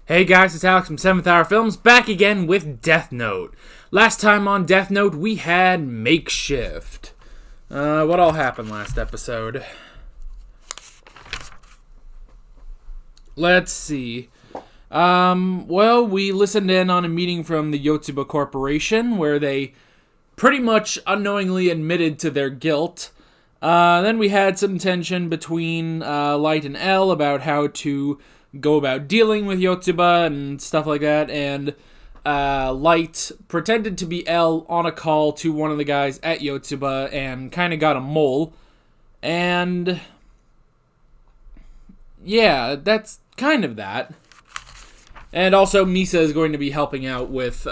Hey guys, it's Alex from 7th Hour Films, back again with Death Note. Last time on Death Note, we had Makeshift. What all happened last episode? Let's see. Well, we listened in on a meeting from the Yotsuba Corporation, where they pretty much unknowingly admitted to their guilt. Then we had some tension between Light and L about how to go about dealing with Yotsuba and stuff like that, and Light pretended to be L on a call to one of the guys at Yotsuba and kind of got a mole, and yeah, that's kind of that. And also Misa is going to be helping out with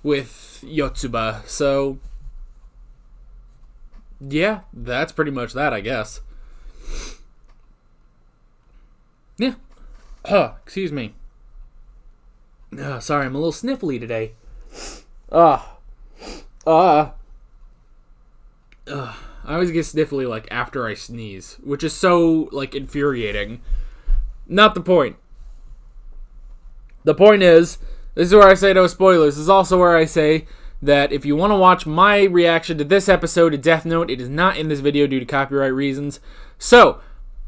Yotsuba, so yeah, that's pretty much that, I guess. Yeah. Excuse me. Sorry, I'm a little sniffly today. I always get sniffly, like, after I sneeze, which is so, like, infuriating. Not the point. The point is, this is where I say no spoilers. This is also where I say that if you want to watch my reaction to this episode of Death Note, it is not in this video due to copyright reasons. So,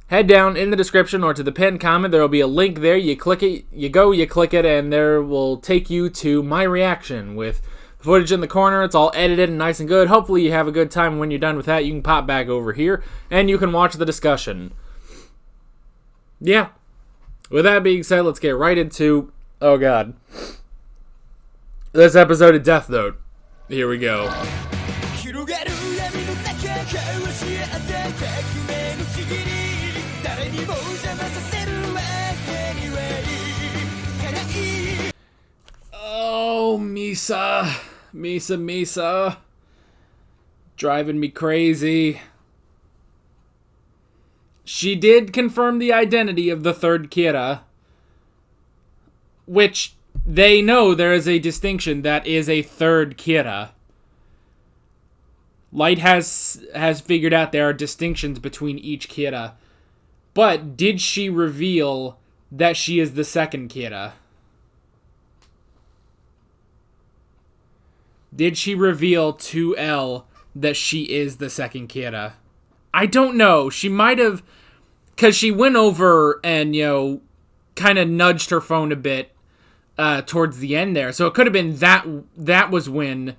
head down in the description or to the pinned comment. There will be a link there. You click it, you click it, and there will take you to my reaction with footage in the corner. It's all edited and nice and good. Hopefully you have a good time. When you're done with that, you can pop back over here and you can watch the discussion. Yeah. With that being said, let's get right into, oh god, this episode of Death Note. Here we go. Oh, Misa. Driving me crazy. She did confirm the identity of the third Kira, which they know there is a distinction that is a third Kira. Light has figured out there are distinctions between each Kira. But did she reveal that she is the second Kira? Did she reveal to L that she is the second Kira? I don't know. She might have, because she went over and, kind of nudged her phone a bit towards the end there. So it could have been that was when,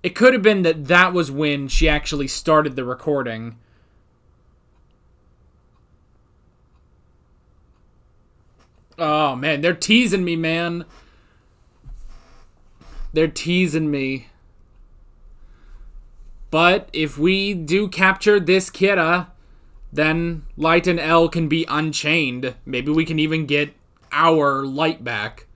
it could have been that was when she actually started the recording. Oh, man, they're teasing me, man. They're teasing me. But if we do capture this Kira, then Light and L can be unchained. Maybe we can even get our Light back.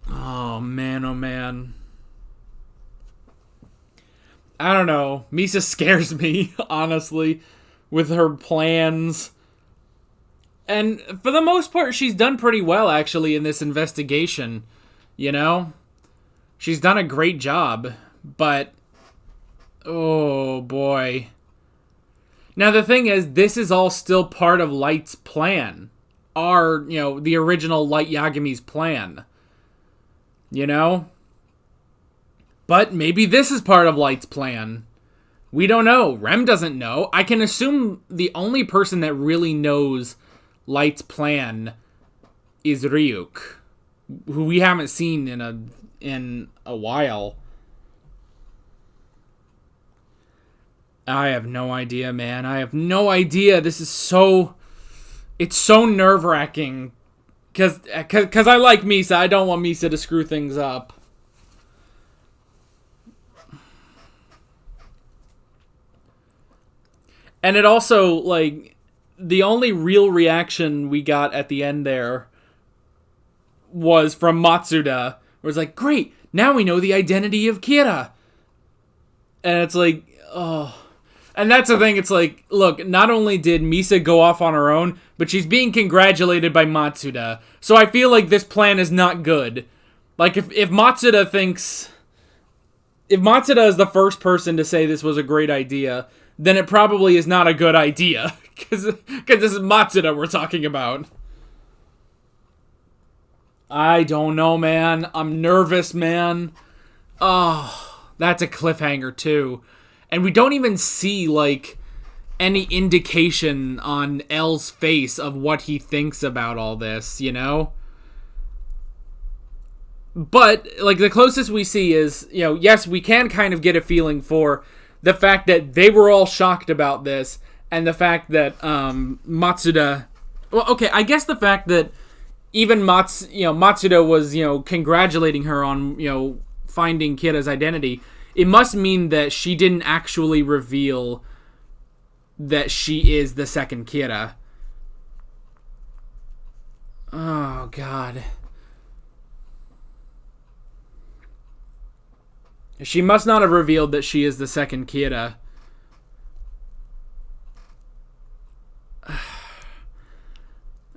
Oh, man. I don't know. Misa scares me, honestly, with her plans. And for the most part, she's done pretty well, actually, in this investigation. She's done a great job. But, oh boy. Now, the thing is, this is all still part of Light's plan. The original Light Yagami's plan. But maybe this is part of Light's plan. We don't know. Rem doesn't know. I can assume the only person that really knows Light's plan is Ryuk, who we haven't seen in a while. I have no idea, man. I have no idea. This is it's so nerve-wracking. Because I like Misa. I don't want Misa to screw things up. And it also, the only real reaction we got at the end there was from Matsuda, where it's like, great, now we know the identity of Kira. And it's like, oh. And that's the thing, it's like, look, not only did Misa go off on her own, but she's being congratulated by Matsuda. So I feel like this plan is not good. Like, if Matsuda thinks... If Matsuda is the first person to say this was a great idea, then it probably is not a good idea. Because this is Matsuda we're talking about. I don't know, man. I'm nervous, man. Oh, that's a cliffhanger, too. And we don't even see, like, any indication on L's face of what he thinks about all this, you know? But, like, the closest we see is, you know, yes, we can kind of get a feeling for the fact that they were all shocked about this, and the fact that Matsuda... Well, okay, I guess the fact that even Matsuda was, you know, congratulating her on, you know, finding Kira's identity, it must mean that she didn't actually reveal that she is the second Kira. Oh, God. She must not have revealed that she is the second Kira.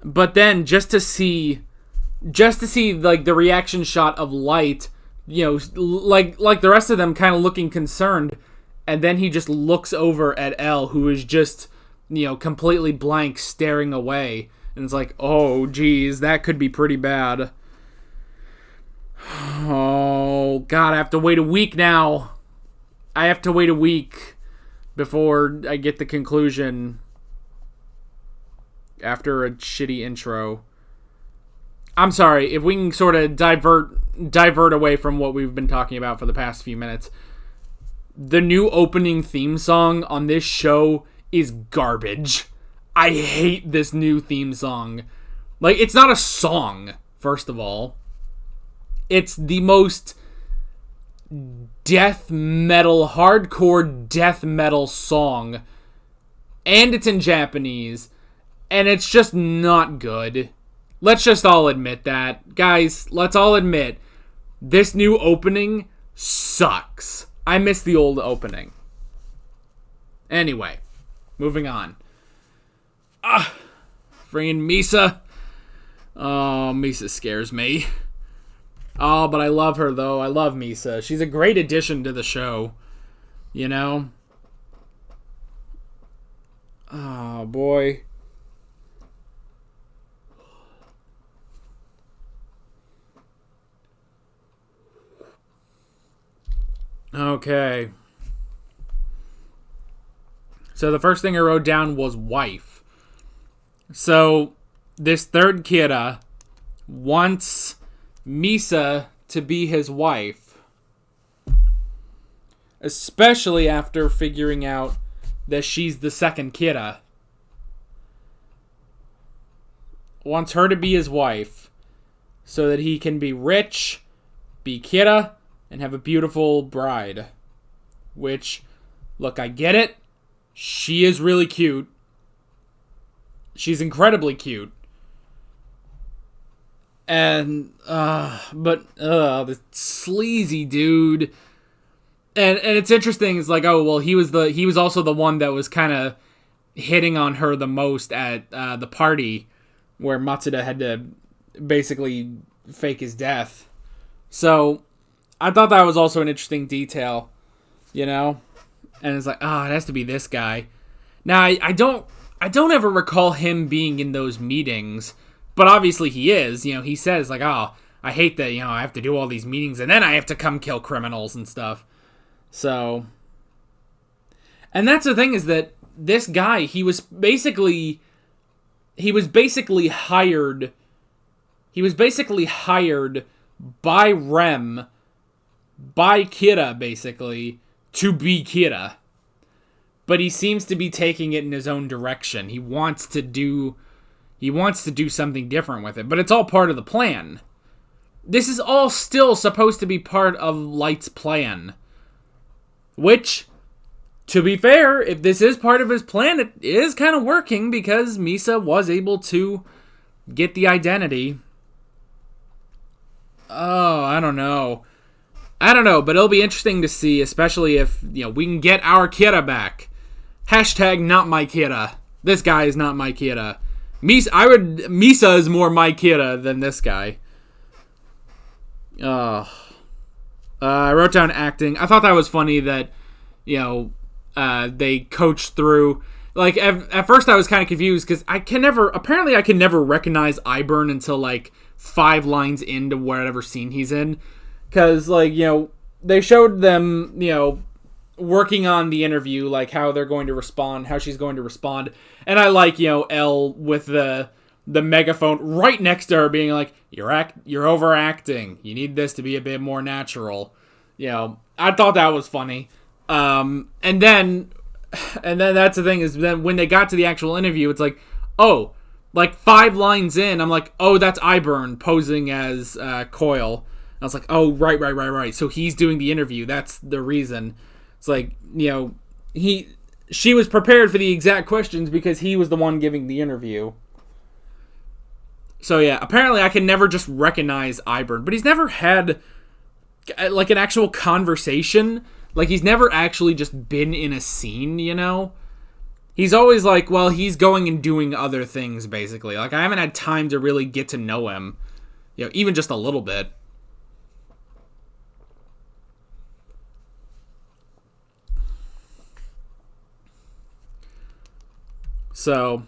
But then, just to see, like, the reaction shot of Light, you know, like the rest of them kind of looking concerned, and then he just looks over at L, who is just, you know, completely blank, staring away, and it's like, oh, geez, that could be pretty bad. Oh, God, I have to wait a week now. I have to wait a week before I get the conclusion after a shitty intro. I'm sorry, if we can sort of divert away from what we've been talking about for the past few minutes. The new opening theme song on this show is garbage. I hate this new theme song. Like, it's not a song, first of all. It's the most death metal, hardcore death metal song. And it's in Japanese. And it's just not good. Let's just all admit that. Guys, let's all admit, this new opening sucks. I miss the old opening. Anyway, moving on. Friggin' Misa. Oh, Misa scares me. Oh, but I love her, though. I love Misa. She's a great addition to the show. You know? Oh, boy. Okay. So the first thing I wrote down was wife. So this third Kira wants Misa to be his wife. Especially after figuring out that she's the second Kira. Wants her to be his wife so that he can be rich, be Kira, and have a beautiful bride. Which, look, I get it. She is really cute. She's incredibly cute. And, the sleazy dude. And it's interesting, it's like, oh, well, he was also the one that was kind of hitting on her the most at the party where Matsuda had to basically fake his death. So I thought that was also an interesting detail, you know? And it's like, it has to be this guy. Now, I don't ever recall him being in those meetings, but obviously he is. You know, he says, like, I hate that, you know, I have to do all these meetings, and then I have to come kill criminals and stuff. So, and that's the thing, is that this guy, he was basically hired by Rem, by Kira, basically, to be Kira. But he seems to be taking it in his own direction. He wants to do something different with it, but it's all part of the plan. This is all still supposed to be part of Light's plan. Which, to be fair, if this is part of his plan, it is kind of working, because Misa was able to get the identity. Oh, I don't know, but it'll be interesting to see, especially if, you know, we can get our Kira back. Hashtag not my Kira. This guy is not my Kira. Misa is more my Kira than this guy. I wrote down acting. I thought that was funny that, you know, they coached through. like at first I was kind of confused because I can never recognize Iburn until like 5 lines into whatever scene he's in, because like, you know, they showed them, you know, working on the interview, like how they're going to respond, how she's going to respond, and I like, you know, Elle with the megaphone right next to her being like, you're overacting, you need this to be a bit more natural. You know, I thought that was funny. And then that's the thing, is then when they got to the actual interview, it's like, oh, like 5 lines in, I'm like, oh, that's Iburn posing as Coil. I was like, oh, right. So he's doing the interview. That's the reason. It's like, you know, she was prepared for the exact questions because he was the one giving the interview. So yeah, apparently I can never just recognize Iburn, but he's never had like an actual conversation. Like, he's never actually just been in a scene, you know? He's always like, well, he's going and doing other things, basically. Like, I haven't had time to really get to know him, you know, even just a little bit. So,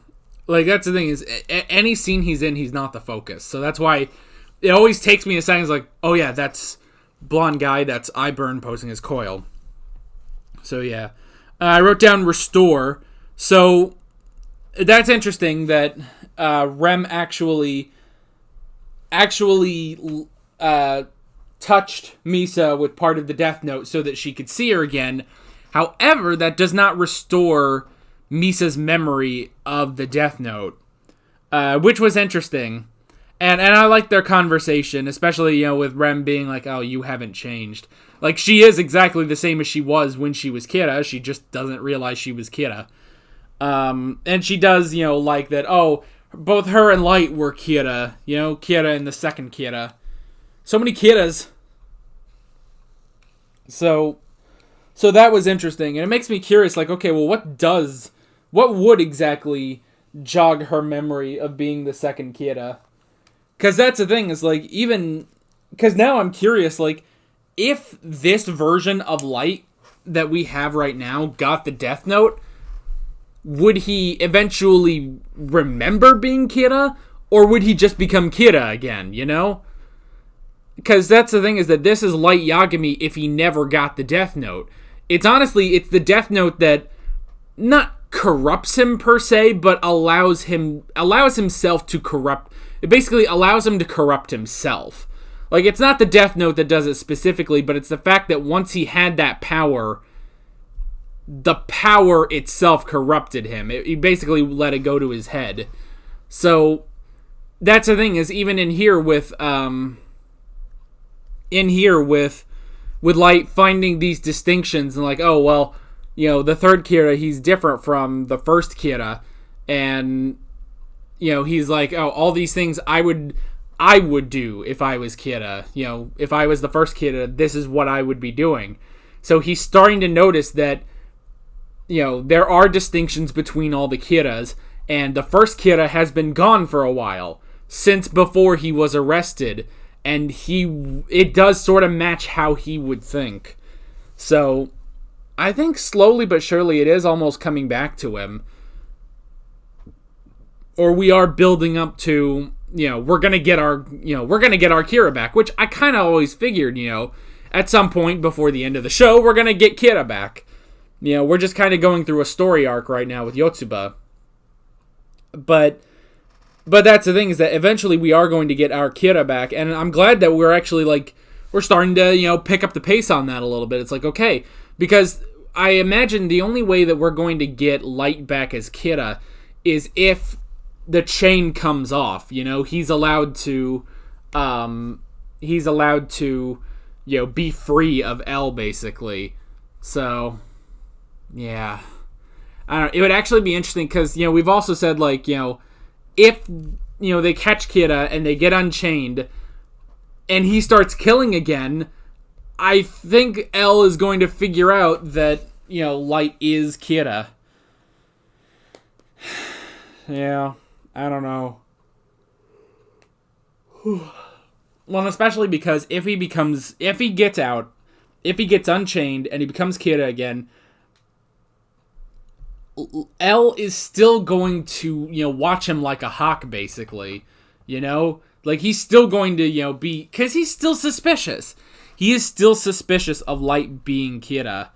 like, that's the thing, is any scene he's in, he's not the focus. So that's why it always takes me a second. It's like, oh yeah, that's blonde guy, that's Iburn posing as Coil. So yeah, I wrote down restore. So that's interesting that Rem actually touched Misa with part of the Death Note so that she could see her again. However, that does not restore Misa's memory of the Death Note, which was interesting. And I like their conversation, especially, you know, with Rem being like, oh, you haven't changed. Like, she is exactly the same as she was when she was Kira. She just doesn't realize she was Kira. And she does, you know, like that, oh, both her and Light were Kira. You know, Kira and the second Kira. So many Kiras. So that was interesting. And it makes me curious, like, okay, well, what would exactly jog her memory of being the second Kira? Because that's the thing, is like, even, because now I'm curious, like, if this version of Light that we have right now got the Death Note, would he eventually remember being Kira, or would he just become Kira again, you know? Because that's the thing, is that this is Light Yagami if he never got the Death Note. It's the Death Note that not corrupts him per se, but allows himself to corrupt. It basically allows him to corrupt himself. Like, it's not the Death Note that does it specifically, but it's the fact that once he had that power, the power itself corrupted him. He basically let it go to his head. So that's the thing, is even in here with Light finding these distinctions and like, oh, well, you know, the third Kira, he's different from the first Kira, and you know, he's like, oh, all these things I would do if I was Kira. You know, if I was the first Kira, this is what I would be doing. So he's starting to notice that, you know, there are distinctions between all the Kiras, and the first Kira has been gone for a while, since before he was arrested, and it does sort of match how he would think. So I think slowly but surely it is almost coming back to him. Or we are building up to, you know, we're gonna get our Kira back, which I kind of always figured, you know, at some point before the end of the show, we're gonna get Kira back. You know, we're just kind of going through a story arc right now with Yotsuba. But that's the thing, is that eventually we are going to get our Kira back, and I'm glad that we're actually, like, we're starting to, you know, pick up the pace on that a little bit. It's like, okay, because I imagine the only way that we're going to get Light back as Kira is if the chain comes off. You know, he's allowed to, you know, be free of L, basically. So, yeah. I don't know. It would actually be interesting, because, you know, we've also said, like, you know, if, you know, they catch Kira and they get unchained and he starts killing again, I think L is going to figure out that, you know, Light is Kira. Yeah. I don't know. Well, especially because if he gets out, if he gets unchained and he becomes Kira again, L is still going to, watch him like a hawk, basically. Like, he's still going to, be... Because he's still suspicious. He is still suspicious of Light being Kira.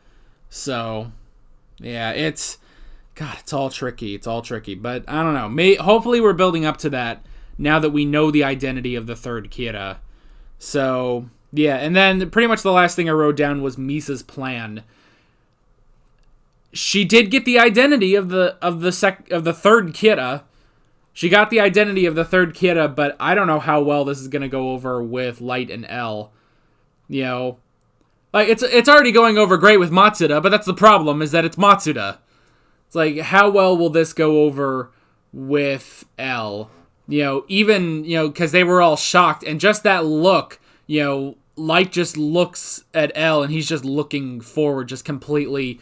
So, yeah, it's... God, it's all tricky. It's all tricky. But, I don't know. Hopefully we're building up to that now that we know the identity of the third Kira. So, yeah. And then pretty much the last thing I wrote down was Misa's plan. She did get the identity of the third Kira. She got the identity of the third Kira, but I don't know how well this is going to go over with Light and L. Like, it's already going over great with Matsuda, but that's the problem, is that it's Matsuda. It's like, how well will this go over with L? Even, because they were all shocked, and just that look, Light just looks at L, and he's just looking forward, just completely,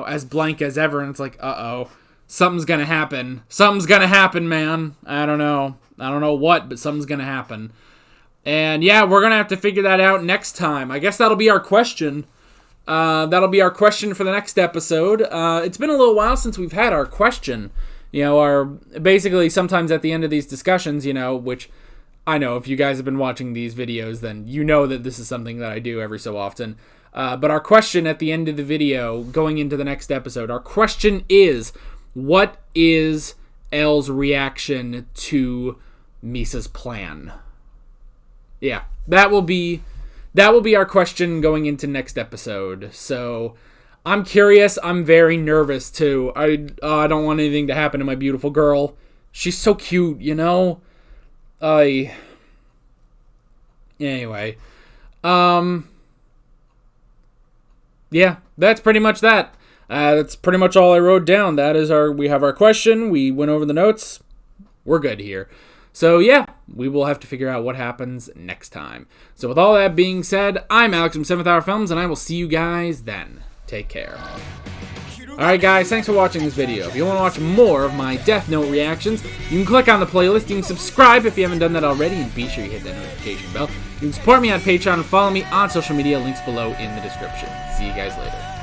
as blank as ever, and it's like, uh-oh. Something's gonna happen. Something's gonna happen, man. I don't know what, but something's gonna happen. And yeah, we're gonna have to figure that out next time. I guess that'll be our question. That'll be our question for the next episode. It's been a little while since we've had our question. Basically sometimes at the end of these discussions, which I know if you guys have been watching these videos, then you know that this is something that I do every so often. But our question at the end of the video, going into the next episode, our question is, what is L's reaction to Misa's plan? Yeah, that will be our question going into next episode. So I'm curious. I'm very nervous too. I don't want anything to happen to my beautiful girl. She's so cute, Anyway, yeah, that's pretty much that. That's pretty much all I wrote down. We have our question. We went over the notes. We're good here. So yeah, we will have to figure out what happens next time. So with all that being said, I'm Alex from 7th Hour Films, and I will see you guys then. Take care. Alright guys, thanks for watching this video. If you want to watch more of my Death Note reactions, you can click on the playlist, you can subscribe if you haven't done that already, and be sure you hit that notification bell. You can support me on Patreon and follow me on social media, links below in the description. See you guys later.